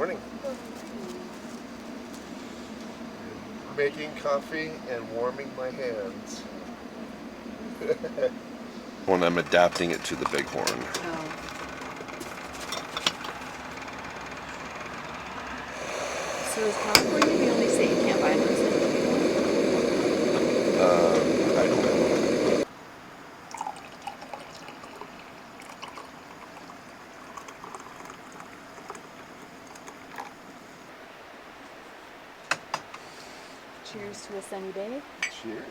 morning. Making coffee and warming my hands. When I'm adapting it to the Bighorn. Oh. So is California the only state you can't buy an Untitled Chapter? I don't know. Cheers to a sunny day. Cheers.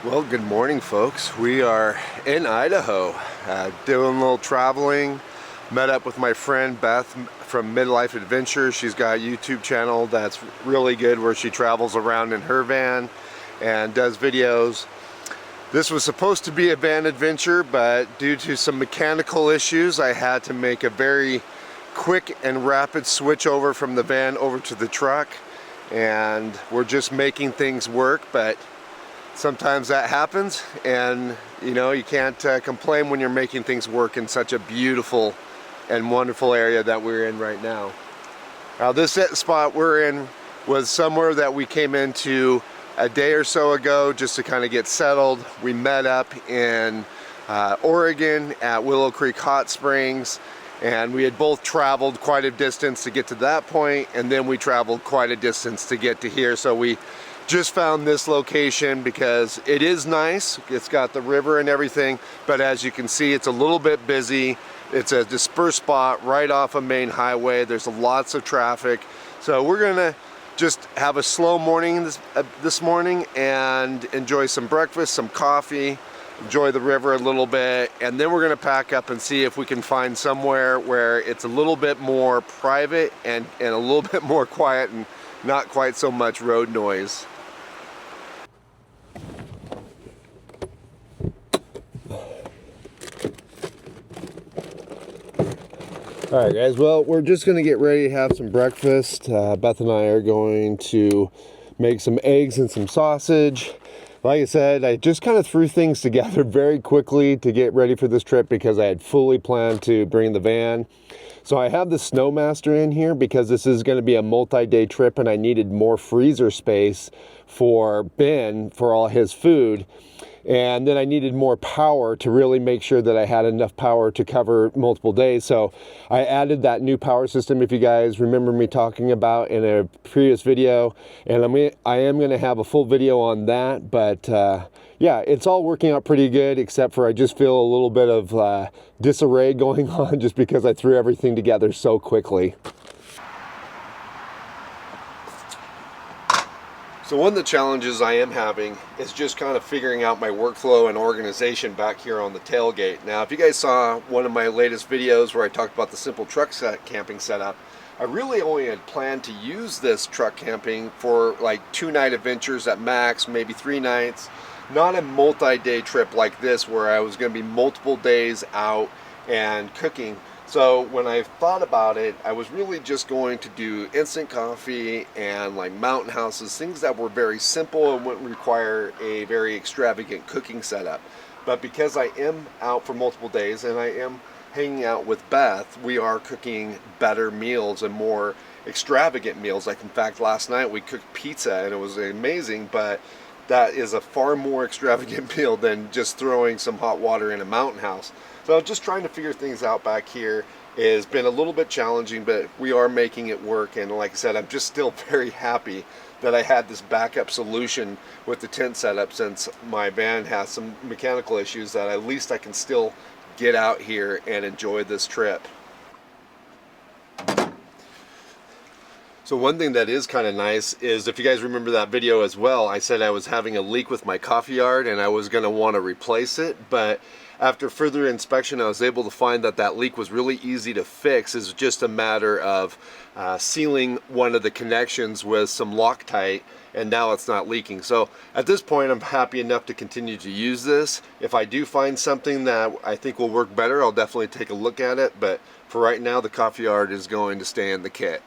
Well, good morning, folks. We are in Idaho, doing a little traveling. Met up with my friend Beth from Midlife Adventure. She's got a YouTube channel that's really good where she travels around in her van and does videos. This was supposed to be a van adventure, but due to some mechanical issues, I had to make a very quick and rapid switch over from the van over to the truck. And we're just making things work, but sometimes that happens, and you know, you can't complain when you're making things work in such a beautiful and wonderful area that we're in right now. Now, this spot we're in was somewhere that we came into a day or so ago just to kind of get settled. We met up in Oregon at Willow Creek Hot Springs, and we had both traveled quite a distance to get to that point, and then we traveled quite a distance to get to here. So we just found this location because it is nice. It's got the river and everything, but as you can see, it's a little bit busy. It's a dispersed spot right off a main highway. There's lots of traffic. So we're gonna just have a slow morning this morning and enjoy some breakfast, some coffee, enjoy the river a little bit, and then we're gonna pack up and see if we can find somewhere where it's a little bit more private and a little bit more quiet and not quite so much road noise. All right, guys, well, we're just gonna get ready to have some breakfast. Beth and I are going to make some eggs and some sausage. Like I said, I just kind of threw things together very quickly to get ready for this trip because I had fully planned to bring the van. So I have the Snowmaster in here because this is going to be a multi-day trip and I needed more freezer space for Ben for all his food. And then I needed more power to really make sure that I had enough power to cover multiple days. So I added that new power system, if you guys remember me talking about in a previous video. And I am going to have a full video on that. But yeah, it's all working out pretty good, except for I just feel a little bit of disarray going on just because I threw everything together so quickly. So one of the challenges I am having is just kind of figuring out my workflow and organization back here on the tailgate. Now, if you guys saw one of my latest videos where I talked about the simple truck camping setup, I really only had planned to use this truck camping for like 2-night adventures at max, maybe 3 nights, not a multi-day trip like this where I was going to be multiple days out and cooking. So when I thought about it, I was really just going to do instant coffee and like mountain houses, things that were very simple and wouldn't require a very extravagant cooking setup. But because I am out for multiple days and I am hanging out with Beth, we are cooking better meals and more extravagant meals. Like in fact, last night we cooked pizza and it was amazing, but that is a far more extravagant meal than just throwing some hot water in a mountain house. So just trying to figure things out back here has been a little bit challenging, but we are making it work. And like I said, I'm just still very happy that I had this backup solution with the tent setup, since my van has some mechanical issues, that at least I can still get out here and enjoy this trip. So one thing that is kind of nice is, if you guys remember that video as well, I said I was having a leak with my coffee yard and I was going to want to replace it, but after further inspection I was able to find that that leak was really easy to fix. It's just a matter of sealing one of the connections with some Loctite, and now it's not leaking. So at this point I'm happy enough to continue to use this. If I do find something that I think will work better, I'll definitely take a look at it, but for right now the coffee yard is going to stay in the kit.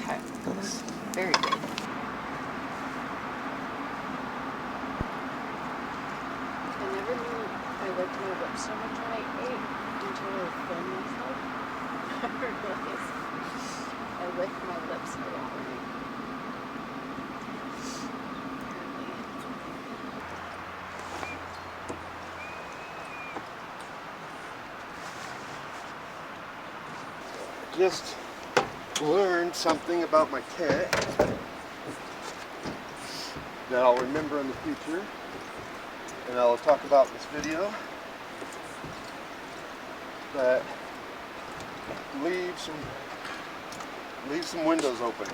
Okay, looks very good. I never knew I licked my lips so much when I ate until I filmed myself. I realized I licked my lips a lot when I Just learned something about my tent that I'll remember in the future, and I'll talk about in this video. That leave some windows open.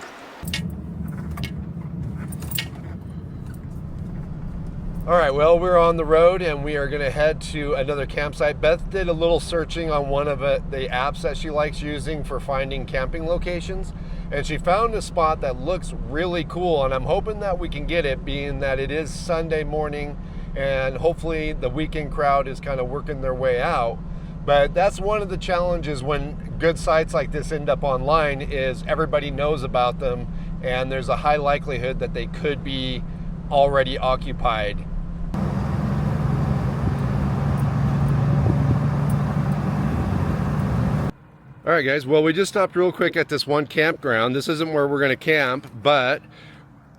All right, well, we're on the road and we are gonna head to another campsite. Beth did a little searching on one of the apps that she likes using for finding camping locations, and she found a spot that looks really cool, and I'm hoping that we can get it, being that it is Sunday morning and hopefully the weekend crowd is kind of working their way out. But that's one of the challenges when good sites like this end up online, is everybody knows about them and there's a high likelihood that they could be already occupied. All right, guys, well, we just stopped real quick at this one campground. This isn't where we're gonna camp, but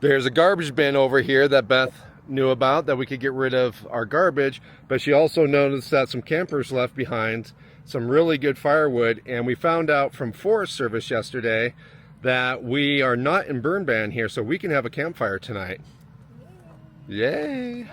there's a garbage bin over here that Beth knew about, that we could get rid of our garbage, but she also noticed that some campers left behind some really good firewood, and we found out from Forest Service yesterday that we are not in burn ban here, so we can have a campfire tonight. Yay!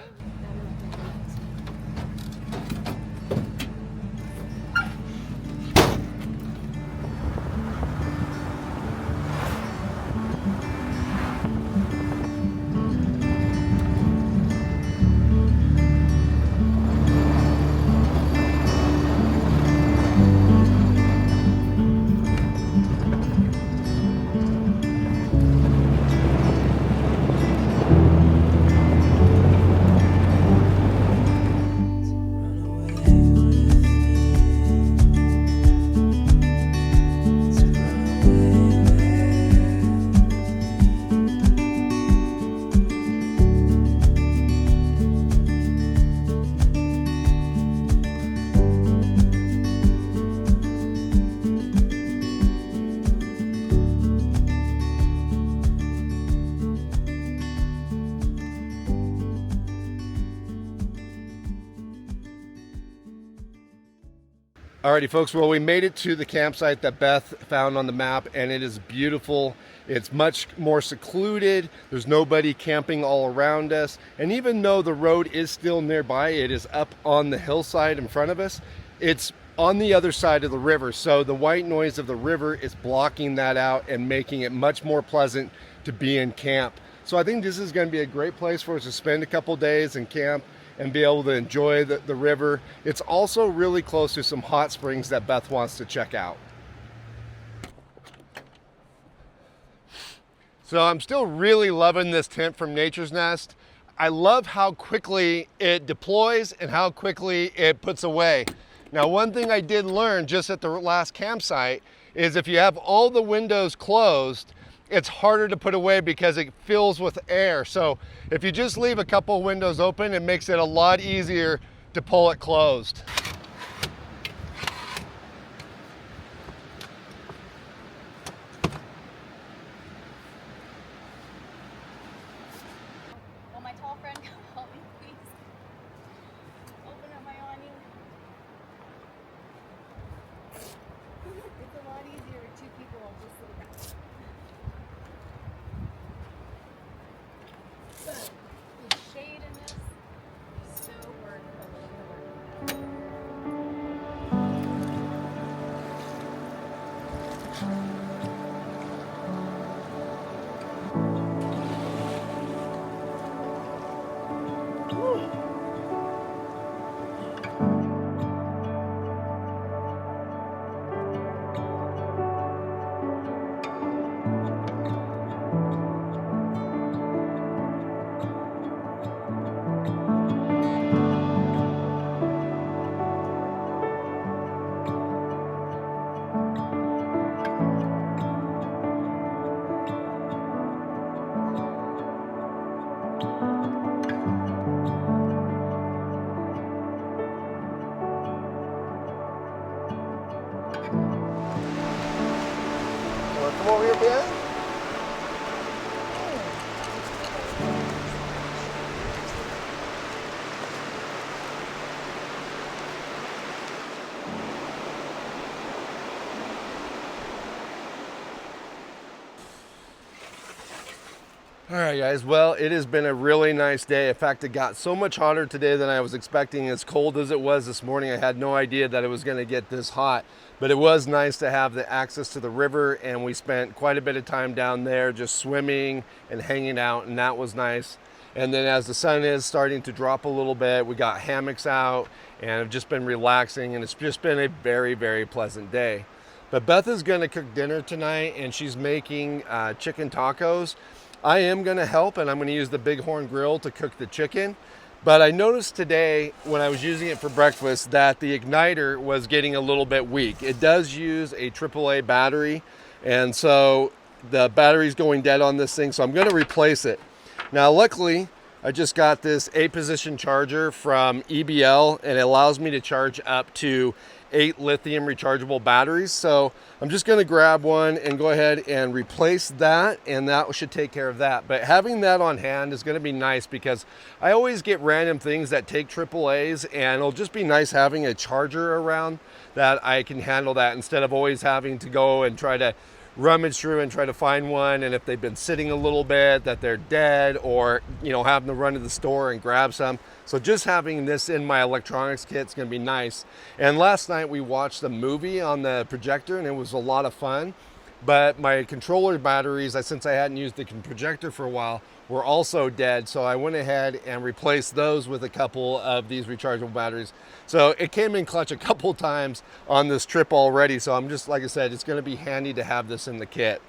Alrighty, folks, well, we made it to the campsite that Beth found on the map, and it is beautiful. It's much more secluded. There's nobody camping all around us, and even though the road is still nearby, it is up on the hillside in front of us. It's on the other side of the river, so the white noise of the river is blocking that out and making it much more pleasant to be in camp. So I think this is going to be a great place for us to spend a couple days in camp and be able to enjoy the river. It's also really close to some hot springs that Beth wants to check out. So I'm still really loving this tent from Nature's Nest. I love how quickly it deploys and how quickly it puts away. Now, one thing I did learn just at the last campsite is if you have all the windows closed, it's harder to put away because it fills with air. So if you just leave a couple windows open, it makes it a lot easier to pull it closed. Will my tall friend come help me, please? Open up my awning. It's a lot easier with two people just so that. The shade in this is so worth a little bit of work. Come over here, Ben. All right, guys. Well, it has been a really nice day. In fact, it got so much hotter today than I was expecting. As cold as it was this morning, I had no idea that it was going to get this hot. But it was nice to have the access to the river, and we spent quite a bit of time down there just swimming and hanging out, and that was nice. And then as the sun is starting to drop a little bit, we got hammocks out and have just been relaxing, and it's just been a very, very pleasant day. But Beth is going to cook dinner tonight, and she's making chicken tacos. I am going to help, and I'm going to use the Bighorn grill to cook the chicken. But I noticed today when I was using it for breakfast that the igniter was getting a little bit weak. It does use a AAA battery, and so the battery's going dead on this thing, so I'm going to replace it. Now, luckily, I just got this 8-position charger from EBL, and it allows me to charge up to 8 lithium rechargeable batteries. So I'm just going to grab one and go ahead and replace that, and that should take care of that. But having that on hand is going to be nice because I always get random things that take AAAs, and it'll just be nice having a charger around that I can handle that instead of always having to go and try to rummage through and try to find one, and if they've been sitting a little bit that they're dead, or having to run to the store and grab some. So just having this in my electronics kit is going to be nice. And last night we watched a movie on the projector, and it was a lot of fun. But my controller batteries, since I hadn't used the projector for a while, were also dead. So I went ahead and replaced those with a couple of these rechargeable batteries. So it came in clutch a couple times on this trip already. So I'm just, like I said, it's going to be handy to have this in the kit.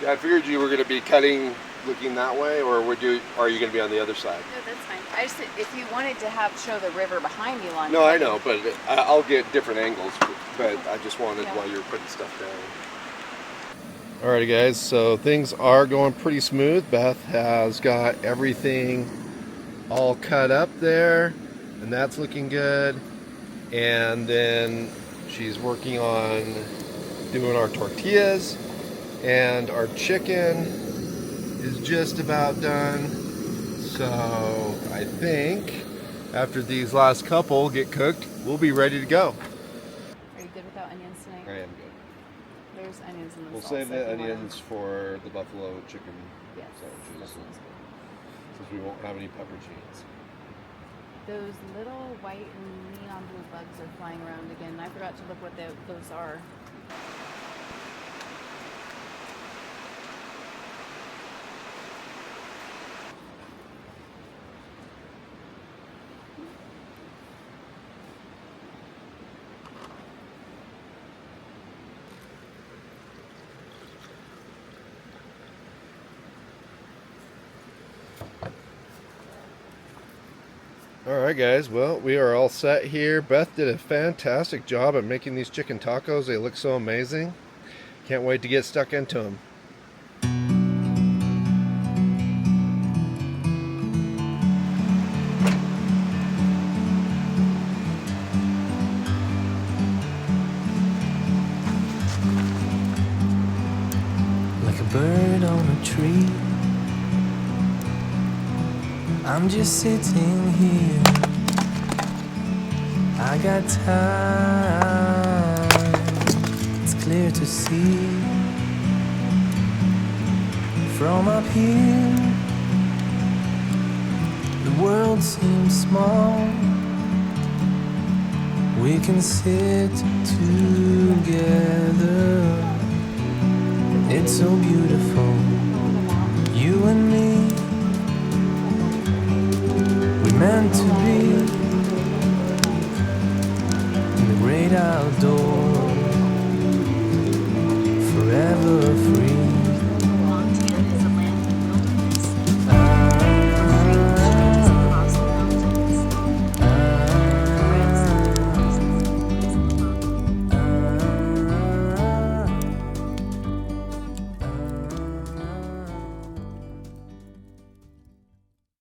Yeah, I figured you were going to be cutting looking that way, or are you going to be on the other side? No, that's fine. I just, if you wanted to show the river behind you on. No, I know, but I'll get different angles. But I just wanted while you were putting stuff down. Alrighty, guys, so things are going pretty smooth. Beth has got everything all cut up there, and that's looking good. And then she's working on doing our tortillas, and our chicken is just about done. So I think after these last couple get cooked, we'll be ready to go. Are you good without onions tonight? I am good. There's onions in the We'll salsa save the if you want onions for the buffalo chicken Yes, sandwiches, that one's good. since we won't have any pepper cheese. Those little white and neon blue bugs are flying around again. I forgot to look what those are. Alright guys, well, we are all set here. Beth did a fantastic job at making these chicken tacos. They look so amazing. Can't wait to get stuck into them. Like a bird on a tree, I'm just sitting here. I got time, it's clear to see. From up here, the world seems small. We can sit together. It's so beautiful, you and me. We meant to be in the great outdoors, forever free.